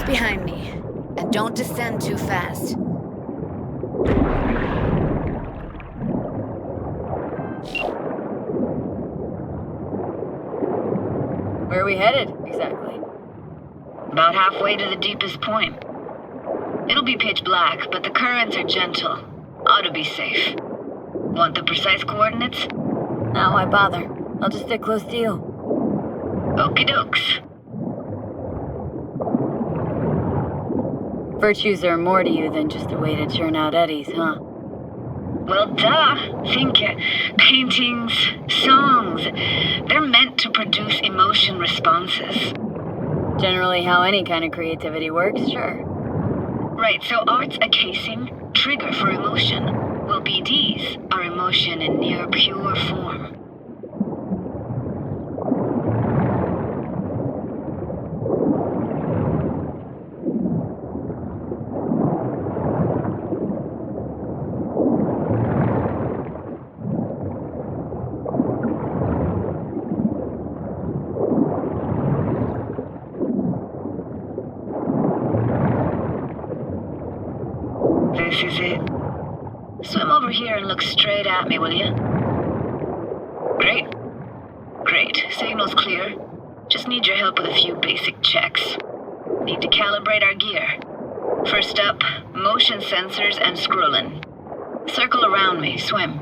behind me. And don't descend too fast. Where are we headed, exactly? About halfway to the deepest point. It'll be pitch black, but the currents are gentle. Ought to be safe. Want the precise coordinates? Now why bother? I'll just stick close to you. Okie dokes. Virtues are more to you than just a way to churn out eddies, huh? Well, duh. Think paintings, songs. They're meant to produce emotion responses. Generally how any kind of creativity works, sure. Right, so art's a casing, trigger for emotion. Well, BDs are emotion in near pure form. This is it. Swim over here and look straight at me, will you? Great. Great. Signal's clear. Just need your help with a few basic checks. Need to calibrate our gear. First up, motion sensors and scrolling. Circle around me. Swim.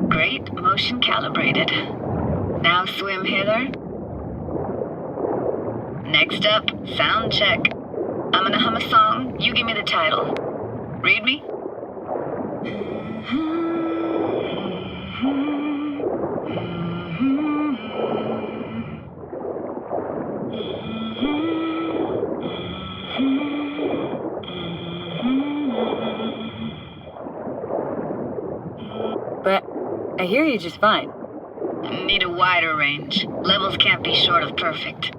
Great, motion calibrated. Now swim hither. Next up, sound check. I'm gonna hum a song, you give me the title. Read me? But I hear you just fine. Need a wider range. Levels can't be short of perfect.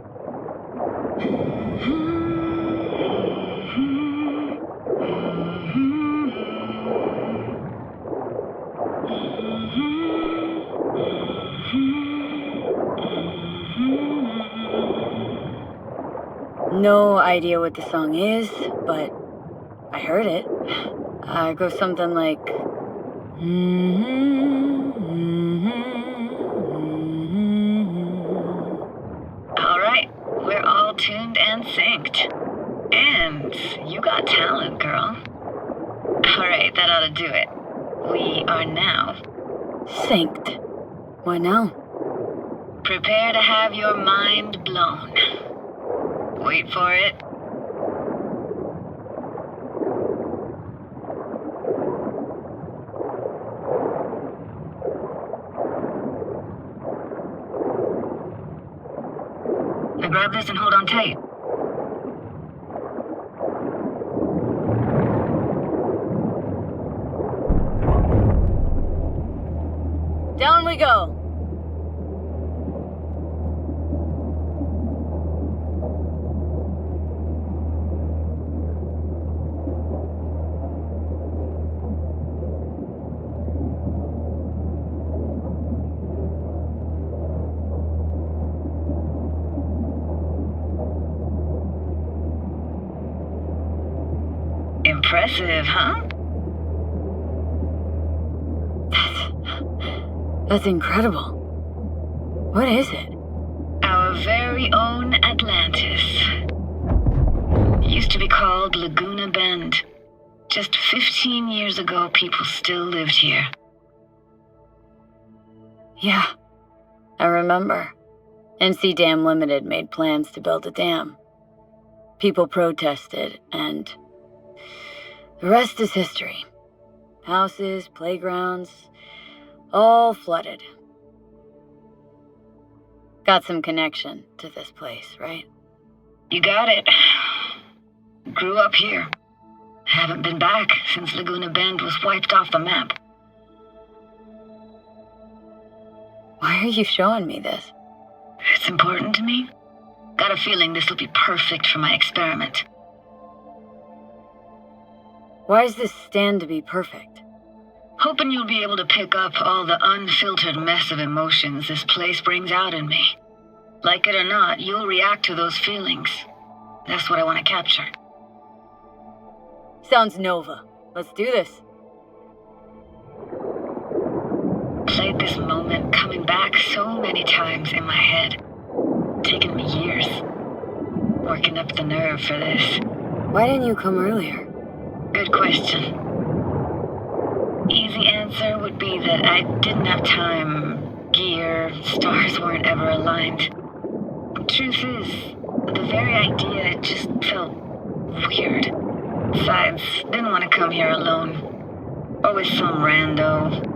No idea what the song is, but I heard it. It goes something like... All right, we're all tuned and synced. And you got talent, girl. All right, that ought to do it. We are now. Synced. What now? Prepare to have your mind blown. Wait for it. Now grab this and hold on tight. Down we go. Impressive, huh? That's incredible. What is it? Our very own Atlantis. Used to be called Laguna Bend. Just 15 years ago, people still lived here. Yeah, I remember. NC Dam Limited made plans to build a dam. People protested, and the rest is history. Houses, playgrounds, all flooded. Got some connection to this place, right? You got it. Grew up here. Haven't been back since Laguna Bend was wiped off the map. Why are you showing me this? It's important to me. Got a feeling this will be perfect for my experiment. Why does this stand to be perfect? Hoping you'll be able to pick up all the unfiltered mess of emotions this place brings out in me. Like it or not, you'll react to those feelings. That's what I want to capture. Sounds Nova. Let's do this. Played this moment coming back so many times in my head. Taken me years. Working up the nerve for this. Why didn't you come earlier? Good question. Easy answer would be that I didn't have time, gear, stars weren't ever aligned. Truth is, the very idea, it just felt weird. Besides, didn't want to come here alone. Or with some rando.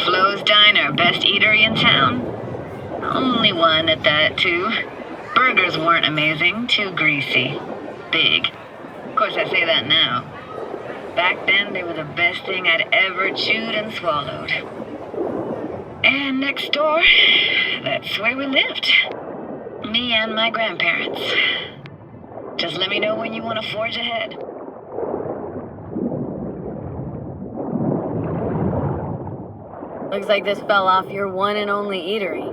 Flo's Diner, best eatery in town. Only one at that, too. Burgers weren't amazing, too greasy. Big. Of course, I say that now. Back then, they were the best thing I'd ever chewed and swallowed. And next door, that's where we lived. Me and my grandparents. Just let me know when you want to forge ahead. Looks like this fell off your one and only eatery.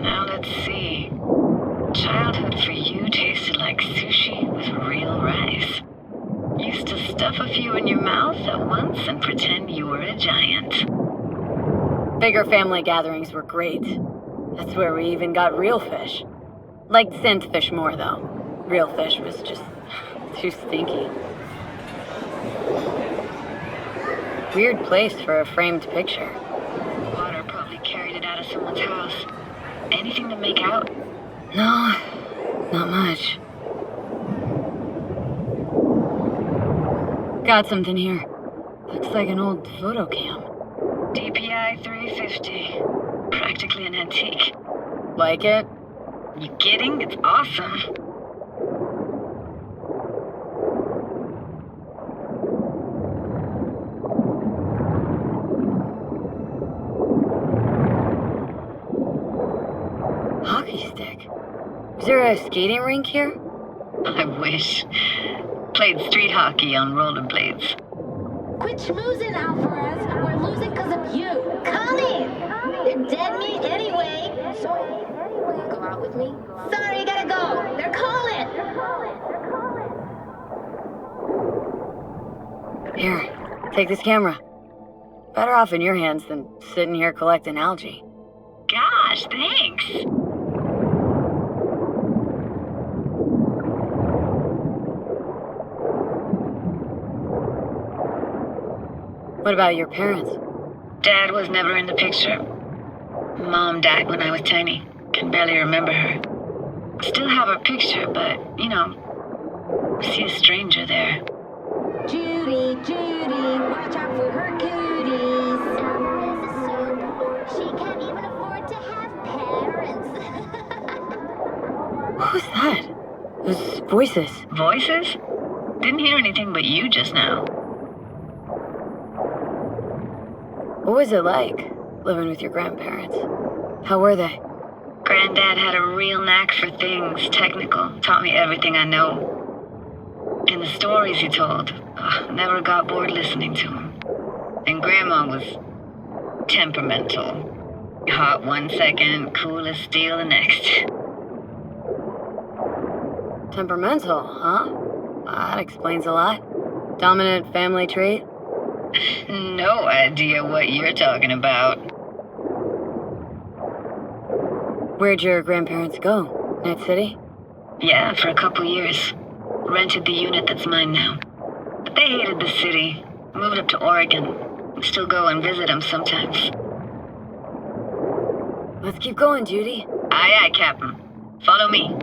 Now let's see. Childhood for you tasted like sushi with real rice. Used to stuff a few in your mouth at once and pretend you were a giant. Bigger family gatherings were great. That's where we even got real fish. Liked synth fish more, though. Real fish was just too stinky. Weird place for a framed picture. Water probably carried it out of someone's house. Anything to make out? No, not much. Got something here. Looks like an old photo cam. DPI 350. Practically an antique. Like it? You kidding? It's awesome. Hockey stick. Is there a skating rink here? I wish. Played street hockey on rollerblades. Quit schmoozing, Alvarez. We're losing because of you. Come in. They're dead meat anyway. Will you go out with me? Sorry, you gotta go. They're calling. Here, take this camera. Better off in your hands than sitting here collecting algae. Gosh, thanks. What about your parents? Dad was never in the picture. Mom died when I was tiny. Can barely remember her. Still have her picture, but, see a stranger there. Judy, watch out for her cooties. Alvarez is so poor, she can't even afford to have parents. What was that? Those voices. Voices? Didn't hear anything but you just now. What was it like, living with your grandparents? How were they? Granddad had a real knack for things technical. Taught me everything I know. And the stories he told, never got bored listening to him. And Grandma was temperamental. Hot one second, cool as steel the next. Temperamental, huh? That explains a lot. Dominant family trait? No idea what you're talking about. Where'd your grandparents go? Night City? Yeah, for a couple years. Rented the unit that's mine now. But they hated the city. Moved up to Oregon. Still go and visit them sometimes. Let's keep going, Judy. Aye, aye, Captain. Follow me.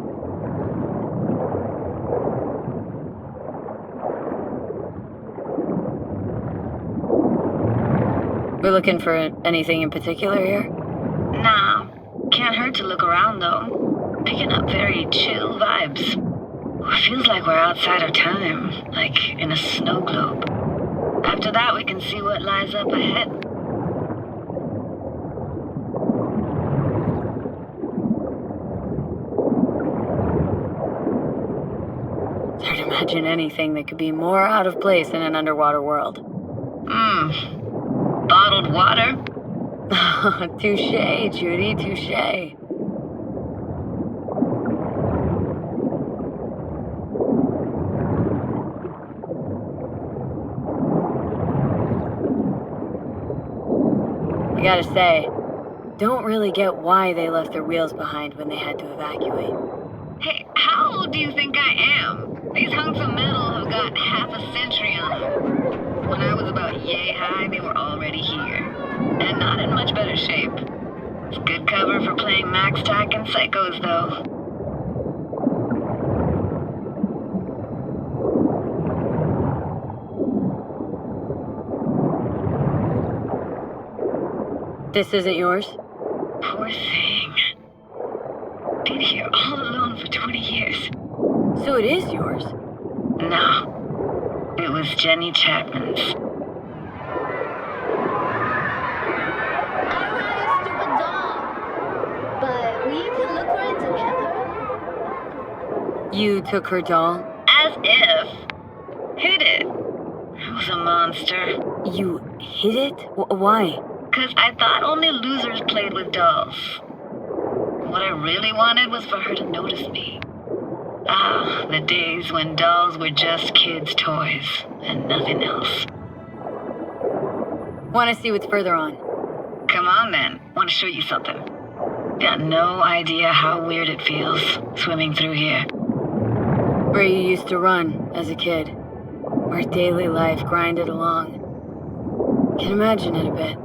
We're looking for anything in particular here? Nah, can't hurt to look around though. Picking up very chill vibes. Feels like we're outside of time, like in a snow globe. After that, we can see what lies up ahead. It's hard to imagine anything that could be more out of place in an underwater world. Bottled water? Touche, Judy, touche. I gotta say, don't really get why they left their wheels behind when they had to evacuate. Hey, how old do you think I am? These hunks of metal have got half a century on them. When I was about yay high, they were already here. And not in much better shape. It's good cover for playing Max Tack and Psychos, though. This isn't yours? Poor thing. Been here all alone for 20 years. So it is yours? No. It was Jenny Chapman's. I don't have your stupid doll, but we can look for it together. You took her doll? As if. Hid it. I was a monster. You hid it? Why? 'Cause I thought only losers played with dolls. What I really wanted was for her to notice me. Ah, the days when dolls were just kids' toys and nothing else. Want to see what's further on? Come on then, want to show you something. Got no idea how weird it feels swimming through here. Where you used to run as a kid. Where daily life grinded along. Can imagine it a bit.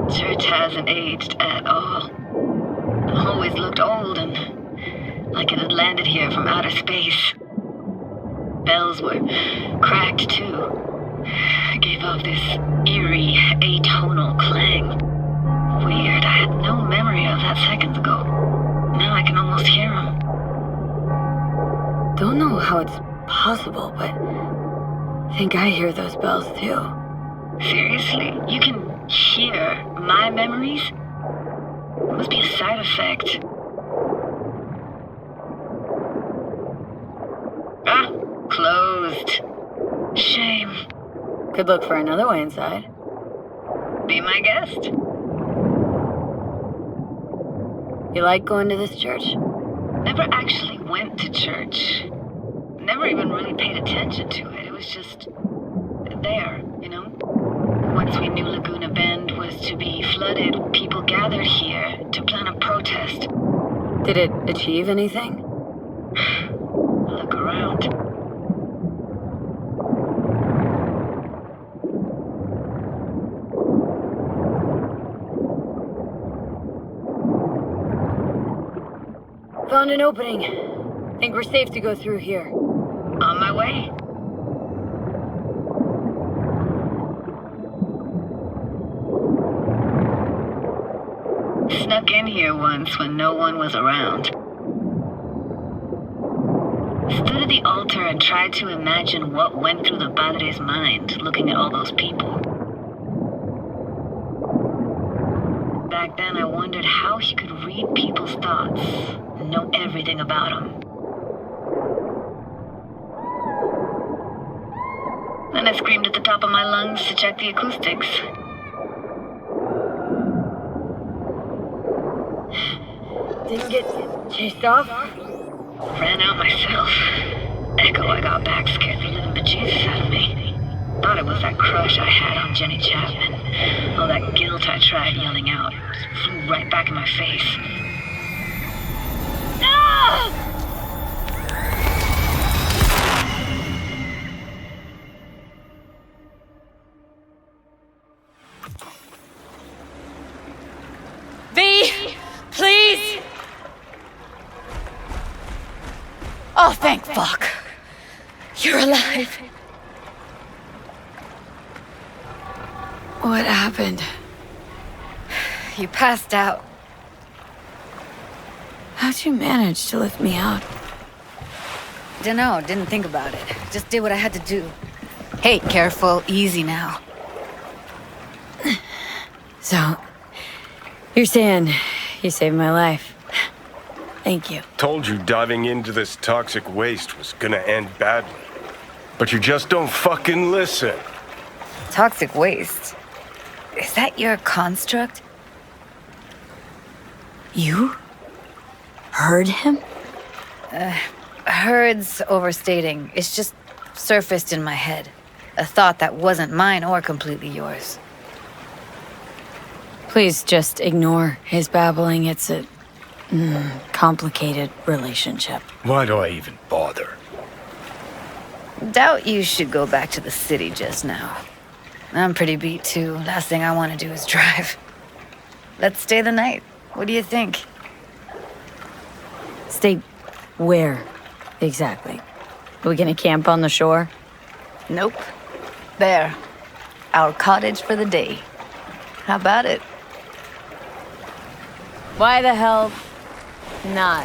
Church hasn't aged at all. Always looked old and like it had landed here from outer space. Bells were cracked too. Gave off this eerie, atonal clang. Weird, I had no memory of that seconds ago. Now I can almost hear them. Don't know how it's possible, but I think I hear those bells too. Seriously? You can hear my memories? It must be a side effect. Ah, closed. Shame. Could look for another way inside. Be my guest. You like going to this church? Never actually went to church. Never even really paid attention to it. It was just there, you know? Once we knew Laguna Bend was to be flooded, people gathered here to plan a protest. Did it achieve anything? Look around. Found an opening. Think we're safe to go through here. On my way. Snuck in here once when no one was around. Stood at the altar and tried to imagine what went through the padre's mind looking at all those people. Back then I wondered how he could read people's thoughts and know everything about them. Then I screamed at the top of my lungs to check the acoustics. Didn't get chased off? Ran out myself. Echo I got back scared the living bejesus out of me. Thought it was that crush I had on Jenny Chapman. All that guilt I tried yelling out just flew right back in my face. Oh, thank fuck. You're alive. What happened? You passed out. How'd you manage to lift me out? Dunno, didn't think about it. Just did what I had to do. Hey, careful, easy now. So, you're saying you saved my life. Thank you. Told you diving into this toxic waste was gonna end badly. But you just don't fucking listen. Toxic waste? Is that your construct? You? Heard him? Heard's overstating. It's just surfaced in my head. A thought that wasn't mine or completely yours. Please just ignore his babbling. It's a complicated relationship. Why do I even bother? Doubt you should go back to the city just now. I'm pretty beat too. Last thing I want to do is drive. Let's stay the night. What do you think? Stay where, exactly? Are we gonna camp on the shore? Nope. There. Our cottage for the day. How about it? Why the hell not?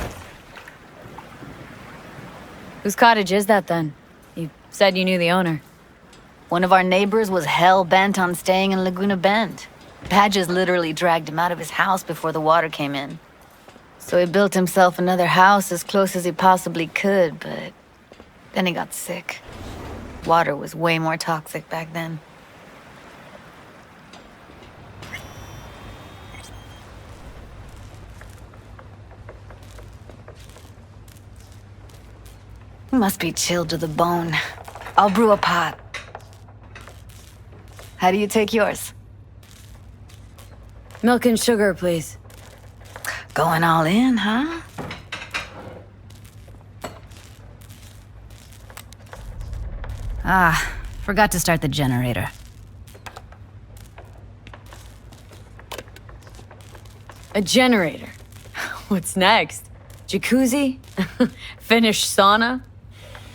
Whose cottage is that then? You said you knew the owner. One of our neighbors was hell-bent on staying in Laguna Bend. Badges literally dragged him out of his house before the water came in. So he built himself another house as close as he possibly could, but then he got sick. Water was way more toxic back then. You must be chilled to the bone. I'll brew a pot. How do you take yours? Milk and sugar, please. Going all in, huh? Ah, forgot to start the generator. A generator. What's next? Jacuzzi? Finnish sauna?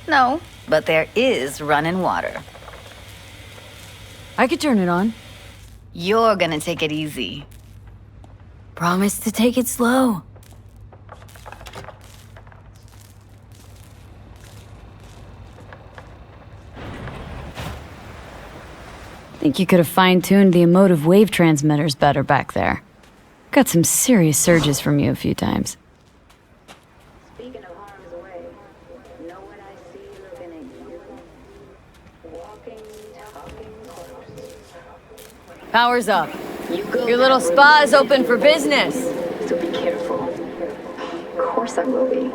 No, but there is running water. I could turn it on. You're gonna take it easy. Promise to take it slow. Think you could have fine-tuned the emotive wave transmitters better back there. Got some serious surges from you a few times. Speaking of harm's way, know what I see looking at you? Walking, talking corpse. Power's up. You go Your little that road. spa is open for business. So be careful. Of course I will be.